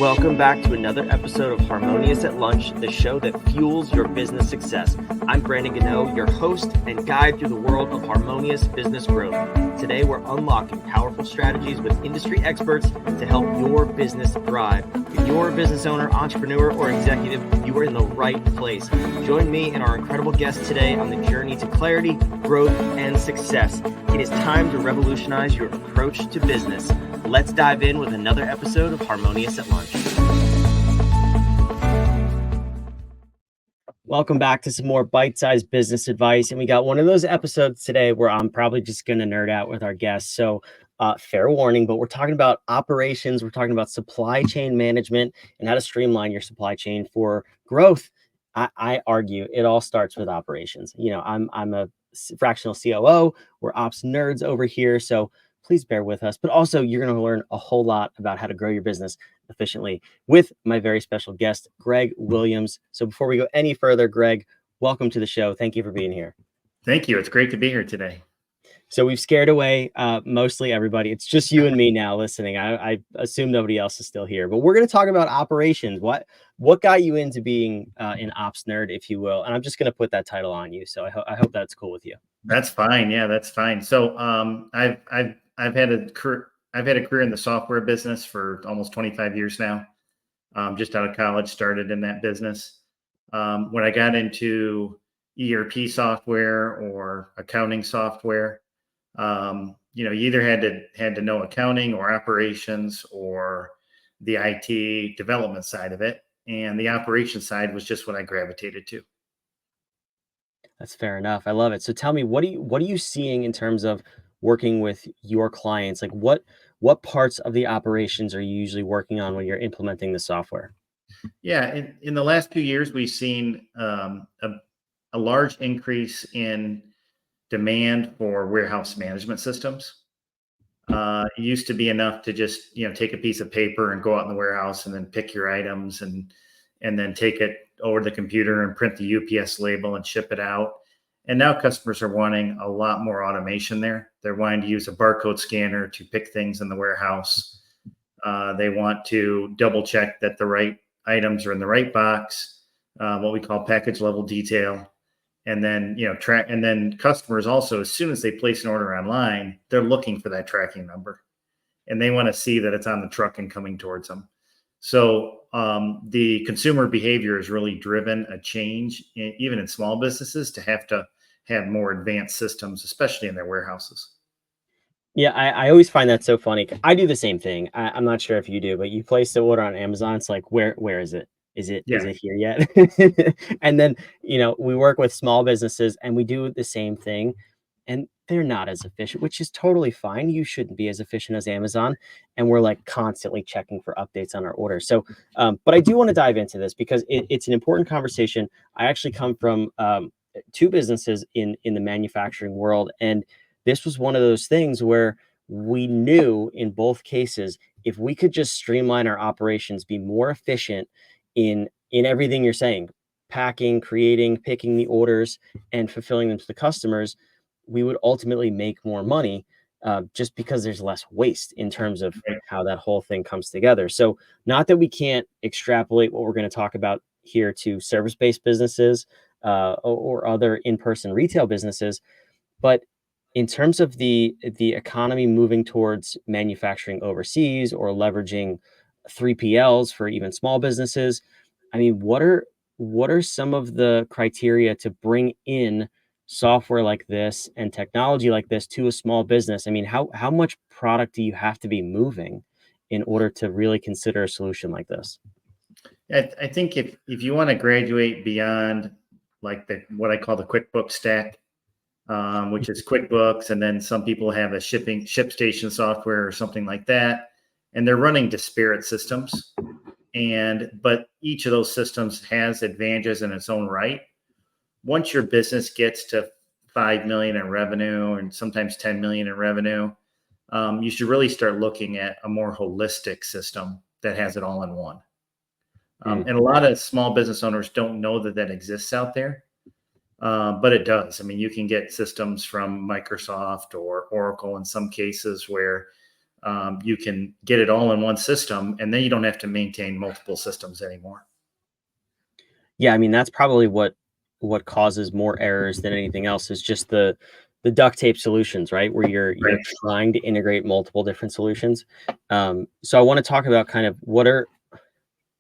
Welcome back to another episode of Harmonious at Lunch, the show that fuels your business success. I'm Brandon Gano, your host and guide through the world of harmonious business growth. Today, we're unlocking powerful strategies with industry experts to help your business thrive. If you're a business owner, entrepreneur, or executive, you are in the right place. Join me and our incredible guests today on the journey to clarity, growth, and success. It is time to revolutionize your approach to business. Let's dive in with another episode of Harmonious at Lunch. Welcome back to some more bite-sized business advice. And we got one of those episodes today where I'm probably just going to nerd out with our guests. So fair warning, but we're talking about operations. We're talking about supply chain management and how to streamline your supply chain for growth. I argue it all starts with operations. You know, I'm a fractional COO. We're ops nerds over here. So please bear with us, but also you're going to learn a whole lot about how to grow your business efficiently with my very special guest, Greg Williams. So before we go any further, Greg, welcome to the show. Thank you for being here. Thank you. It's great to be here today. So we've scared away mostly everybody. It's just you and me now listening. I assume nobody else is still here, but we're going to talk about operations. What got you into being an ops nerd, if you will? And I'm just going to put that title on you. So I hope that's cool with you. That's fine. Yeah, that's fine. So I've had a career in the software business for almost 25 years now. Just out of college, started in that business. When I got into ERP software or accounting software, you either had to know accounting or operations or the IT development side of it, and the operations side was just what I gravitated to. That's fair enough. I love it. So tell me, what are you seeing in terms of working with your clients? Like what parts of the operations are you usually working on when you're implementing the software? Yeah, in the last few years, we've seen a large increase in demand for warehouse management systems. It used to be enough to just take a piece of paper and go out in the warehouse and then pick your items and then take it over to the computer and print the UPS label and ship it out. And now customers are wanting a lot more automation there. They're wanting to use a barcode scanner to pick things in the warehouse. They want to double check that the right items are in the right box, what we call package level detail. And then, track. And then customers also, as soon as they place an order online, they're looking for that tracking number and they want to see that it's on the truck and coming towards them. So the consumer behavior has really driven a change, even in small businesses, to have more advanced systems, especially in their warehouses. Yeah, I always find that so funny. I do the same thing. I'm not sure if you do, but you place the order on Amazon. It's like, where is it? Is it here yet? And then, we work with small businesses and we do the same thing. And they're not as efficient, which is totally fine. You shouldn't be as efficient as Amazon. And we're like constantly checking for updates on our orders. So, but I do want to dive into this because it's an important conversation. I actually come from two businesses in the manufacturing world. And this was one of those things where we knew in both cases, if we could just streamline our operations, be more efficient in everything you're saying, packing, creating, picking the orders, and fulfilling them to the customers, we would ultimately make more money just because there's less waste in terms of how that whole thing comes together. So not that we can't extrapolate what we're going to talk about here to service-based businesses or other in-person retail businesses, but in terms of the economy moving towards manufacturing overseas or leveraging 3PLs for even small businesses, I mean, what are some of the criteria to bring in software like this and technology like this to a small business? I mean, how much product do you have to be moving in order to really consider a solution like this? I think if you want to graduate beyond like what I call the QuickBooks stack, which is QuickBooks, and then some people have a ShipStation software or something like that, and they're running disparate systems. But each of those systems has advantages in its own right. Once your business gets to 5 million in revenue and sometimes 10 million in revenue, you should really start looking at a more holistic system that has it all in one. And a lot of small business owners don't know that exists out there. But it does. I mean, you can get systems from Microsoft or Oracle in some cases where You can get it all in one system, and then you don't have to maintain multiple systems anymore. Yeah, I mean, that's probably what causes more errors than anything else is just the duct tape solutions, right? Where you're Right. trying to integrate multiple different solutions. So I want to talk about kind of what are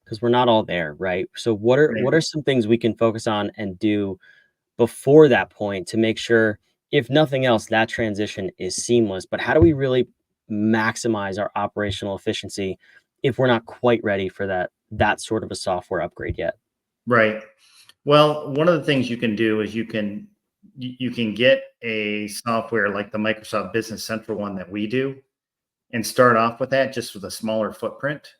because we're not all there, right? So Right. what are some things we can focus on and do before that point to make sure, if nothing else, that transition is seamless? But how do we really maximize our operational efficiency if we're not quite ready for that sort of a software upgrade yet? Right. Well, one of the things you can do is you can get a software like the Microsoft Business Central one that we do, and start off with that just with a smaller footprint.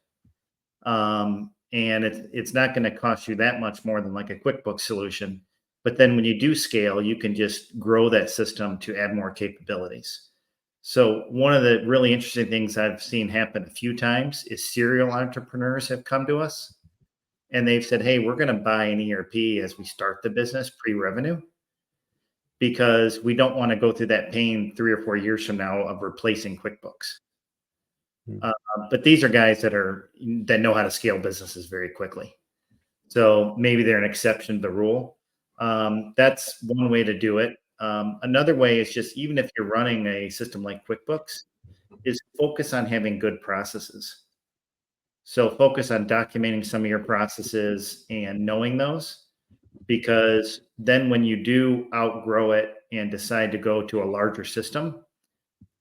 And it's not going to cost you that much more than like a QuickBooks solution. But then when you do scale, you can just grow that system to add more capabilities. So one of the really interesting things I've seen happen a few times is serial entrepreneurs have come to us and they've said, "Hey, we're going to buy an ERP as we start the business pre-revenue because we don't want to go through that pain 3 or 4 years from now of replacing QuickBooks." Mm. Uh, but these are guys that know how to scale businesses very quickly. So maybe they're an exception to the rule. That's one way to do it. Another way is just even if you're running a system like QuickBooks, is focus on having good processes. So focus on documenting some of your processes and knowing those, because then when you do outgrow it and decide to go to a larger system,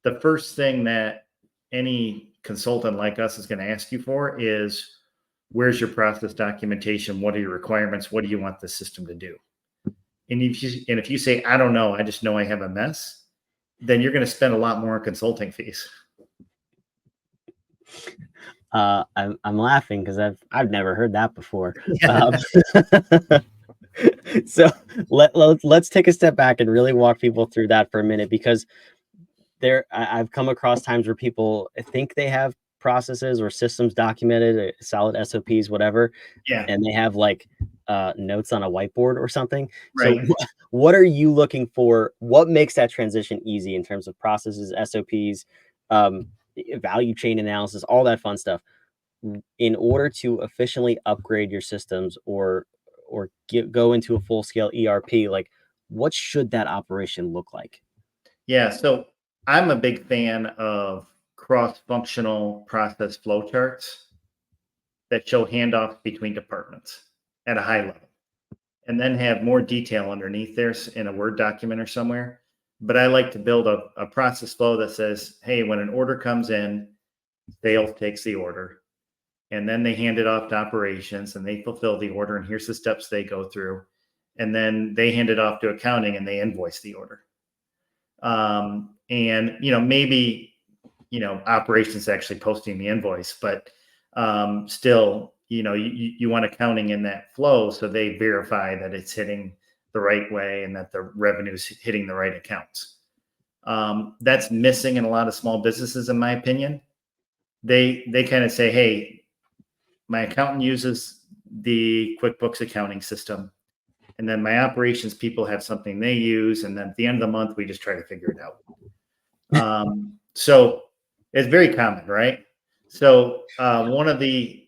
the first thing that any consultant like us is going to ask you for is, where's your process documentation? What are your requirements? What do you want the system to do? And if you say, I don't know, I just know I have a mess, then you're going to spend a lot more on consulting fees. I'm laughing because I've never heard that before. Yeah. So let's take a step back and really walk people through that for a minute, because I've come across times where people think they have processes or systems documented, solid SOPs, whatever, Yeah. and they have like notes on a whiteboard or something. So Right. what are you looking for? What makes that transition easy in terms of processes, SOPs, um, value chain analysis, all that fun stuff, in order to efficiently upgrade your systems or go into a full scale ERP? Like, what should that operation look like? Yeah. So I'm a big fan of cross functional process flowcharts that show handoffs between departments at a high level, and then have more detail underneath there in a Word document or somewhere. But I like to build a process flow that says, hey, when an order comes in, sales takes the order, and then they hand it off to operations and they fulfill the order. And here's the steps they go through. And then they hand it off to accounting and they invoice the order. And, maybe, operations actually posting the invoice, but still, you want accounting in that flow so they verify that it's hitting the right way and that the revenue is hitting the right accounts. That's missing in a lot of small businesses, in my opinion. They kind of say, hey, my accountant uses the QuickBooks accounting system, and then my operations people have something they use, and then at the end of the month we just try to figure it out. So it's very common, right? So one of the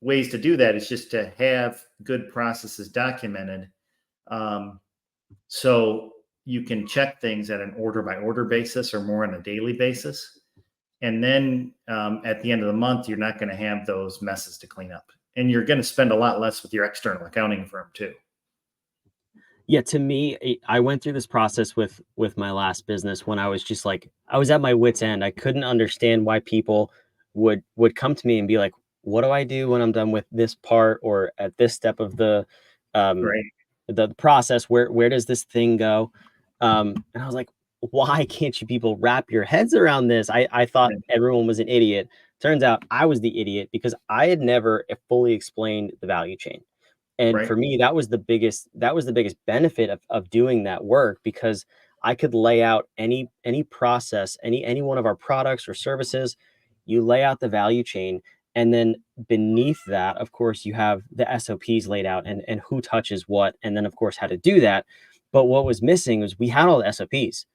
ways to do that is just to have good processes documented, so you can check things at an order by order basis or more on a daily basis. And then at the end of the month, you're not going to have those messes to clean up. And you're going to spend a lot less with your external accounting firm too. Yeah, to me, I went through this process with my last business when I was just like, I was at my wit's end. I couldn't understand why people would come to me and be like, "What do I do when I'm done with this part or at this step of um Right. the process? Where does this thing go?" And I was like, "Why can't you people wrap your heads around this?" I thought Right. everyone was an idiot. Turns out I was the idiot because I had never fully explained the value chain. And Right. for me, that was the biggest benefit of doing that work, because I could lay out any process, any one of our products or services. You lay out the value chain, and then beneath that, of course, you have the SOPs laid out and who touches what, and then of course how to do that. But what was missing was we had all the SOPs.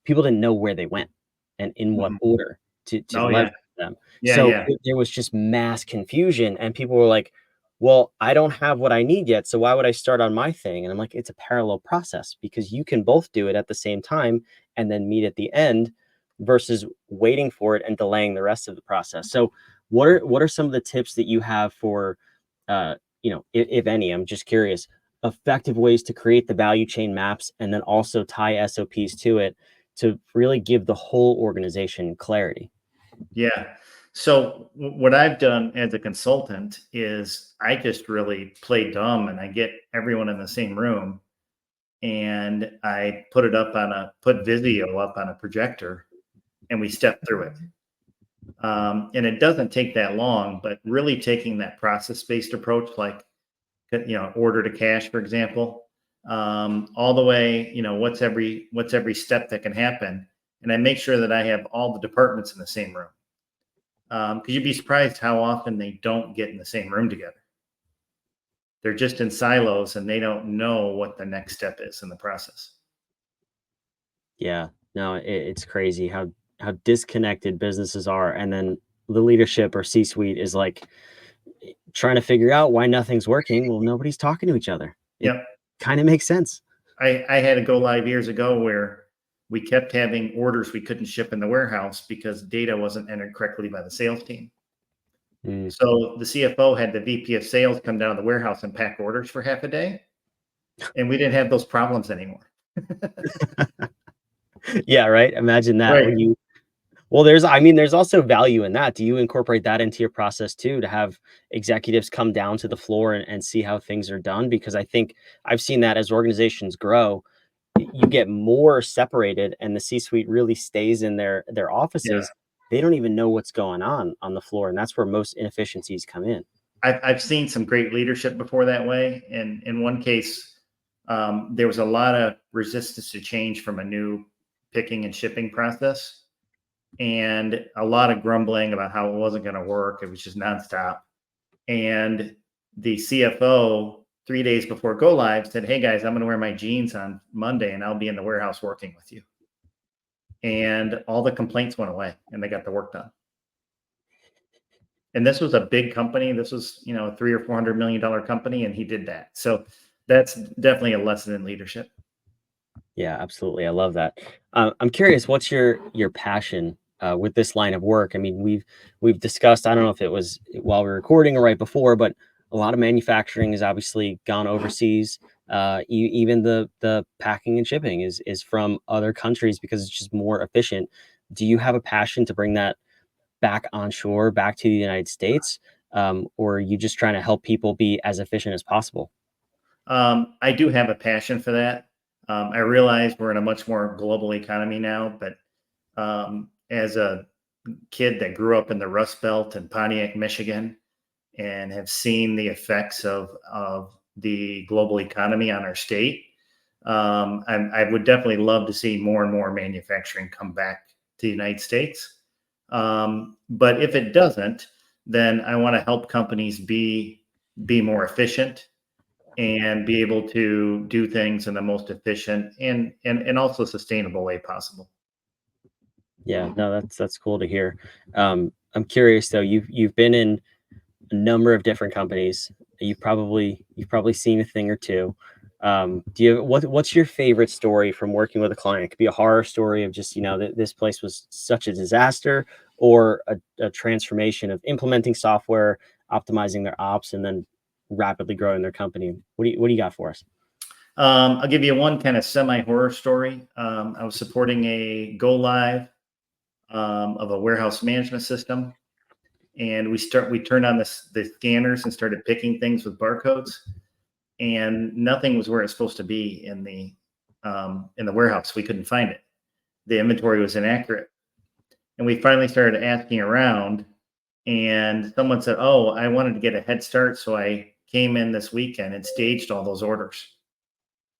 People didn't know where they went and in what Mhm. order. to Oh leverage yeah. them. Yeah. So Yeah. there was just mass confusion, and people were like, "Well, I don't have what I need yet, so why would I start on my thing?" And I'm like, "It's a parallel process because you can both do it at the same time and then meet at the end versus waiting for it and delaying the rest of the process." So what are some of the tips that you have for uh, if any, I'm just curious, effective ways to create the value chain maps and then also tie SOPs to it to really give the whole organization clarity? Yeah. So what I've done as a consultant is I just really play dumb and I get everyone in the same room and I put video up on a projector and we step through it. And it doesn't take that long, but really taking that process based approach, like, order to cash, for example, all the way, what's every step that can happen. And I make sure that I have all the departments in the same room. Because you'd be surprised how often they don't get in the same room together. They're just in silos and they don't know what the next step is in the process. Yeah, no, it's crazy how disconnected businesses are, and then the leadership or C-suite is like trying to figure out why nothing's working. Well, nobody's talking to each other. It Yep. kind of makes sense. I had to go live years ago where we kept having orders we couldn't ship in the warehouse because data wasn't entered correctly by the sales team. Mm. So the CFO had the VP of sales come down to the warehouse and pack orders for half a day, and we didn't have those problems anymore. Yeah, right. Imagine that Right. when you well, there's also value in that. Do you incorporate that into your process too, to have executives come down to the floor and see how things are done? Because I think I've seen that as organizations grow, you get more separated and the C-suite really stays in their Yeah. offices. They don't even know what's going on the floor, and that's where most inefficiencies come in. I've seen some great leadership before that way. And in one case, there was a lot of resistance to change from a new picking and shipping process, and a lot of grumbling about how it wasn't going to work. It was just nonstop. And the CFO, 3 days before go live, said, "Hey guys, I'm going to wear my jeans on Monday, and I'll be in the warehouse working with you." And all the complaints went away, and they got the work done. And this was a big company. This was, a $300 or $400 million company, and he did that. So that's definitely a lesson in leadership. Yeah, absolutely. I love that. I'm curious, what's your passion with this line of work? I mean, we've discussed. I don't know if it was while we were recording or right before, but a lot of manufacturing has obviously gone overseas. Even the packing and shipping is from other countries because it's just more efficient. Do you have a passion to bring that back onshore, back to the United States, or are you just trying to help people be as efficient as possible? I do have a passion for that. I realize we're in a much more global economy now, but as a kid that grew up in the Rust Belt in Pontiac, Michigan, and have seen the effects of the global economy on our state, I would definitely love to see more and more manufacturing come back to the United States. But if it doesn't, then I want to help companies be more efficient and be able to do things in the most efficient and also sustainable way possible. Yeah, no, that's cool to hear. I'm curious though. You've been in a number of different companies. You've probably seen a thing or two. Do you what's your favorite story from working with a client? It could be a horror story of just this place was such a disaster, or a transformation of implementing software, optimizing their ops, and then rapidly growing their company. What do you got for us? I'll give you one kind of semi horror story. I was supporting a go live of a warehouse management system, and we turned on the scanners and started picking things with barcodes, and nothing was where it's supposed to be in the warehouse. We couldn't find it. The inventory was inaccurate, and we finally started asking around. And someone said, "Oh, I wanted to get a head start, so I came in this weekend and staged all those orders."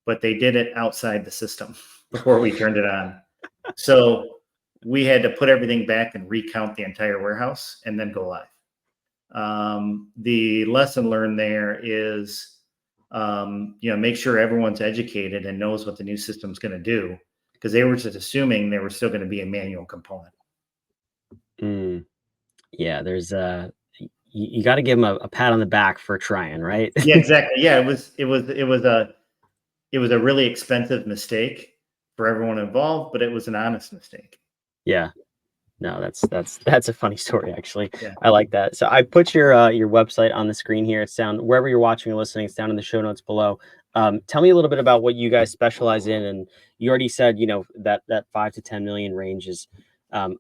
But they did it outside the system before we turned it on. So we had to put everything back and recount the entire warehouse and then go live. The lesson learned there is, make sure everyone's educated and knows what the new system's going to do, because they were just assuming there was still going to be a manual component. Mm, yeah, there's you got to give them a pat on the back for trying, right? Yeah, exactly. Yeah, it was a really expensive mistake for everyone involved, but it was an honest mistake. Yeah. No, that's a funny story actually. Yeah. I like that. So I put your website on the screen here. It's down wherever you're watching or listening. It's down in the show notes below. Tell me a little bit about what you guys specialize in. And you already said, that 5 to 10 million range is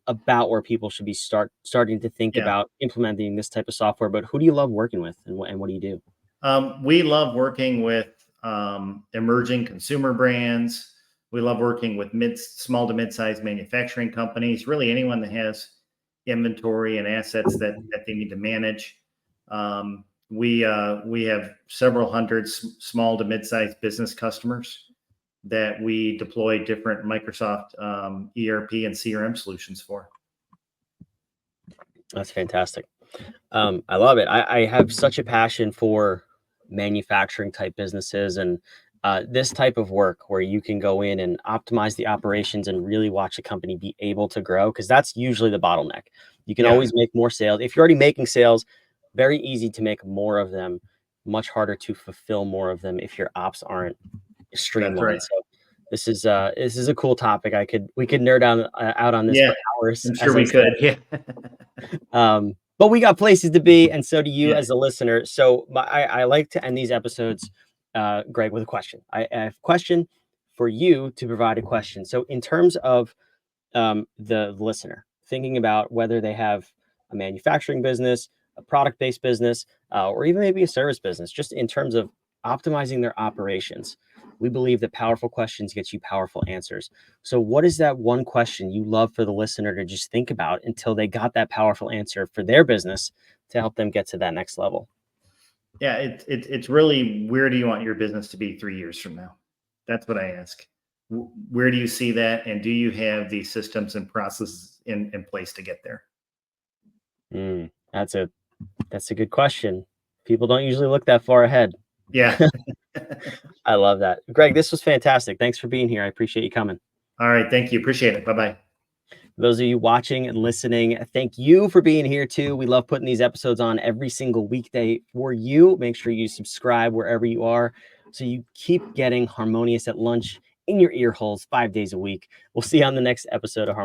about where people should be starting to think Yeah. about implementing this type of software. But who do you love working with, and what do you do? We love working with emerging consumer brands. We love working with small to mid-sized manufacturing companies. Really, anyone that has inventory and assets that they need to manage. We have several hundred small to mid-sized business customers that we deploy different Microsoft ERP and CRM solutions for. That's fantastic. I love it. I have such a passion for manufacturing type businesses and this type of work where you can go in and optimize the operations and really watch a company be able to grow, because that's usually the bottleneck. You can Yeah, always make more sales. If you're already making sales, very easy to make more of them, much harder to fulfill more of them if your ops aren't that's right. streamlined. So this is a cool topic. We could nerd out on this Yeah, for hours, I'm sure as I we said. could. Yeah. But we got places to be, and so do you Yeah. as a listener. So I like to end these episodes, Greg, with a question. I have a question for you to provide a question. So in terms of the listener, thinking about whether they have a manufacturing business, a product-based business, or even maybe a service business, just in terms of optimizing their operations. We believe that powerful questions get you powerful answers. So what is that one question you love for the listener to just think about until they got that powerful answer for their business to help them get to that next level? Yeah, it's really, where do you want your business to be 3 years from now? That's what I ask. Where do you see that, and do you have the systems and processes in place to get there? Mm, that's a good question. People don't usually look that far ahead. Yeah. I love that. Greg, this was fantastic. Thanks for being here. I appreciate you coming. All right. Thank you. Appreciate it. Bye bye. Those of you watching and listening, thank you for being here too. We love putting these episodes on every single weekday for you. Make sure you subscribe wherever you are so you keep getting Harmonious at lunch in your ear holes 5 days a week. We'll see you on the next episode of Harmonious.